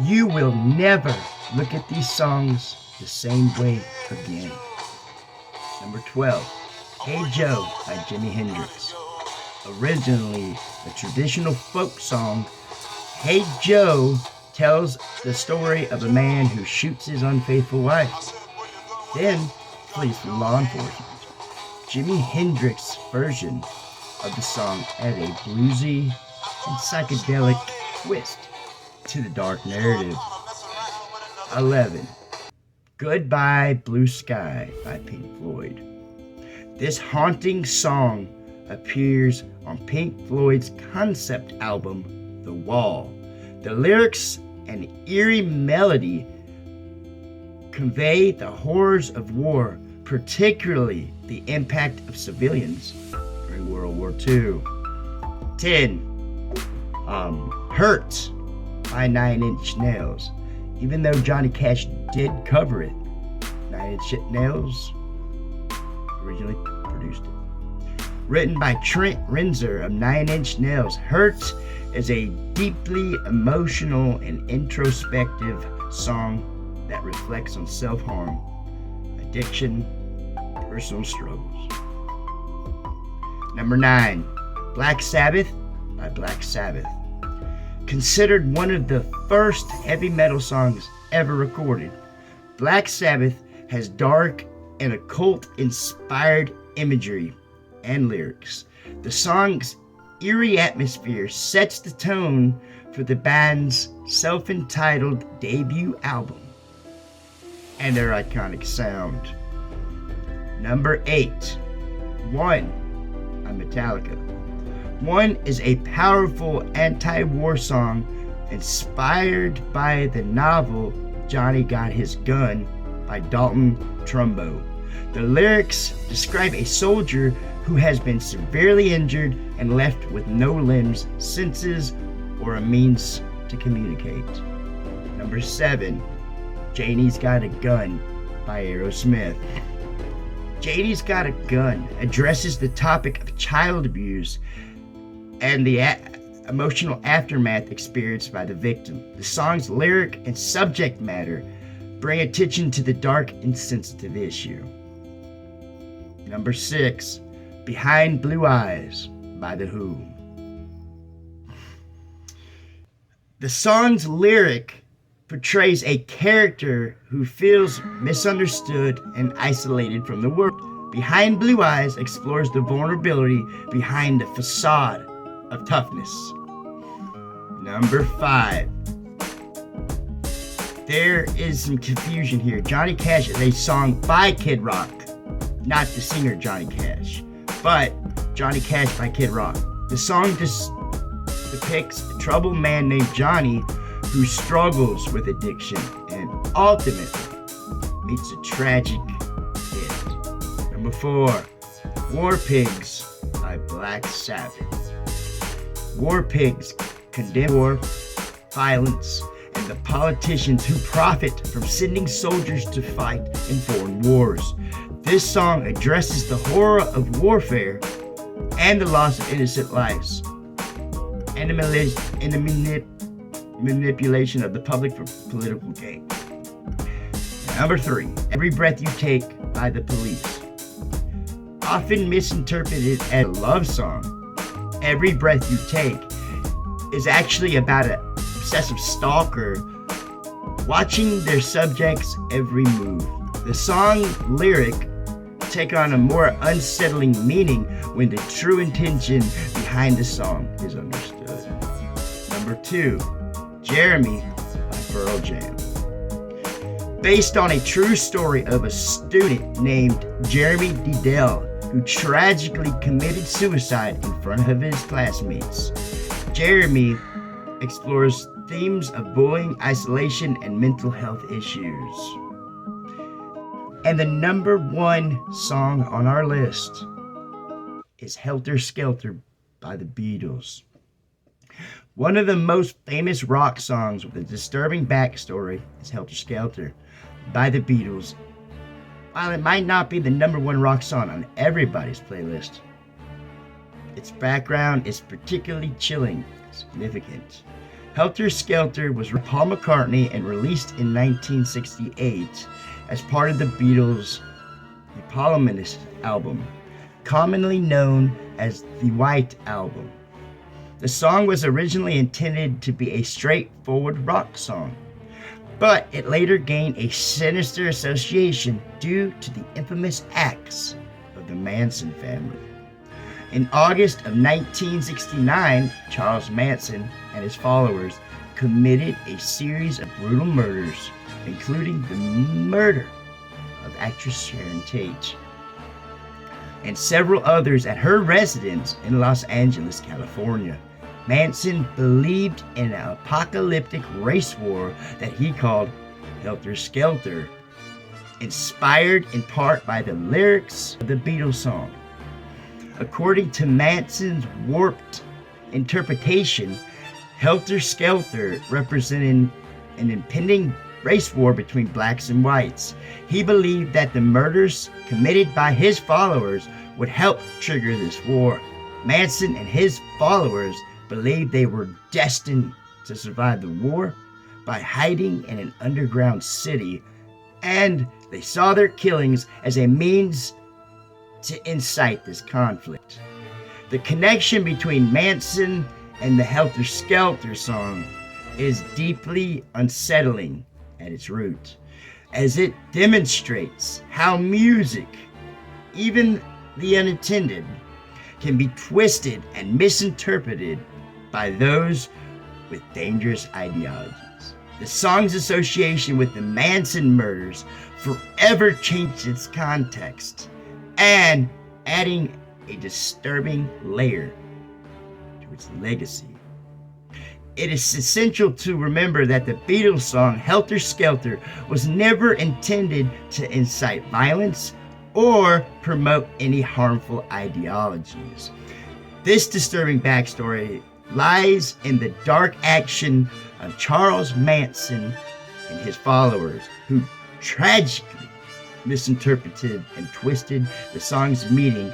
You will never look at these songs the same way again. Number 12, Hey Joe by Jimi Hendrix. Originally a traditional folk song, Hey Joe tells the story of a man who shoots his unfaithful wife, then flees from law enforcement. Jimi Hendrix's version of the song added a bluesy and psychedelic twist to the dark narrative. 11. Goodbye Blue Sky by Pink Floyd. This haunting song appears on Pink Floyd's concept album, The Wall. The lyrics and eerie melody convey the horrors of war, particularly the impact of civilians during World War II. 10. Hurt by 9 Inch Nails. Even though Johnny Cash did cover it, 9 Inch Nails originally produced it. Written by Trent Reznor of 9 Inch Nails, Hurt is a deeply emotional and introspective song that reflects on self-harm, addiction, personal struggles. Number 9, Black Sabbath by Black Sabbath. Considered one of the first heavy metal songs ever recorded, Black Sabbath has dark and occult-inspired imagery and lyrics. The song's eerie atmosphere sets the tone for the band's self-entitled debut album and their iconic sound. Number 8, One by Metallica. One is a powerful anti-war song inspired by the novel Johnny Got His Gun by Dalton Trumbo. The lyrics describe a soldier who has been severely injured and left with no limbs, senses, or a means to communicate. Number 7, Janie's Got a Gun by Aerosmith. Janie's Got a Gun addresses the topic of child abuse and the emotional aftermath experienced by the victim. The song's lyric and subject matter bring attention to the dark and sensitive issue. Number 6, Behind Blue Eyes by The Who. The song's lyric portrays a character who feels misunderstood and isolated from the world. Behind Blue Eyes explores the vulnerability behind the facade of toughness. Number 5. There is some confusion here. Johnny Cash is a song by Kid Rock, not the singer Johnny Cash, but Johnny Cash by Kid Rock. The song depicts a troubled man named Johnny who struggles with addiction and ultimately meets a tragic end. Number 4, War Pigs by Black Sabbath. War Pigs condemn war, violence, and the politicians who profit from sending soldiers to fight in foreign wars. This song addresses the horror of warfare and the loss of innocent lives, and the manipulation of the public for political gain. Number 3, Every Breath You Take by The Police. Often misinterpreted as a love song, Every Breath You Take is actually about an obsessive stalker watching their subject's every move. The song lyric take on a more unsettling meaning when the true intention behind the song is understood. Number 2, Jeremy by Pearl Jam. Based on a true story of a student named Jeremy Diddell who tragically committed suicide in front of his classmates. Jeremy explores themes of bullying, isolation, and mental health issues. And the number 1 song on our list is Helter Skelter by the Beatles. One of the most famous rock songs with a disturbing backstory is Helter Skelter by the Beatles. While it might not be the number 1 rock song on everybody's playlist, its background is particularly chilling and significant. Helter Skelter was Paul McCartney and released in 1968 as part of the Beatles' eponymous album, commonly known as the White Album. The song was originally intended to be a straightforward rock song, but it later gained a sinister association due to the infamous acts of the Manson family. In August of 1969, Charles Manson and his followers committed a series of brutal murders, including the murder of actress Sharon Tate and several others at her residence in Los Angeles, California. Manson believed in an apocalyptic race war that he called Helter Skelter, inspired in part by the lyrics of the Beatles song. According to Manson's warped interpretation, Helter Skelter represented an impending race war between blacks and whites. He believed that the murders committed by his followers would help trigger this war. Manson and his followers believed they were destined to survive the war by hiding in an underground city, and they saw their killings as a means to incite this conflict. The connection between Manson and the Helter Skelter song is deeply unsettling at its root, as it demonstrates how music, even the unintended, can be twisted and misinterpreted by those with dangerous ideologies. The song's association with the Manson murders forever changed its context, and adding a disturbing layer to its legacy. It is essential to remember that the Beatles song Helter Skelter was never intended to incite violence or promote any harmful ideologies. This disturbing backstory lies in the dark action of Charles Manson and his followers, who tragically misinterpreted and twisted the song's meaning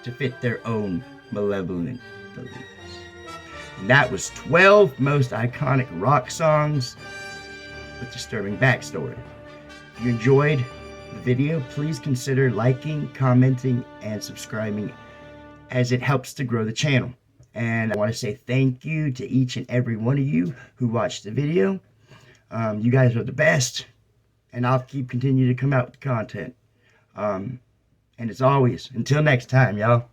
to fit their own malevolent beliefs. And that was 12 most iconic rock songs with disturbing backstory. If you enjoyed the video, please consider liking, commenting, and subscribing, as it helps to grow the channel. And I want to say thank you to each and every one of you who watched the video. You guys are the best, and I'll continue to come out with content. And as always, until next time, y'all.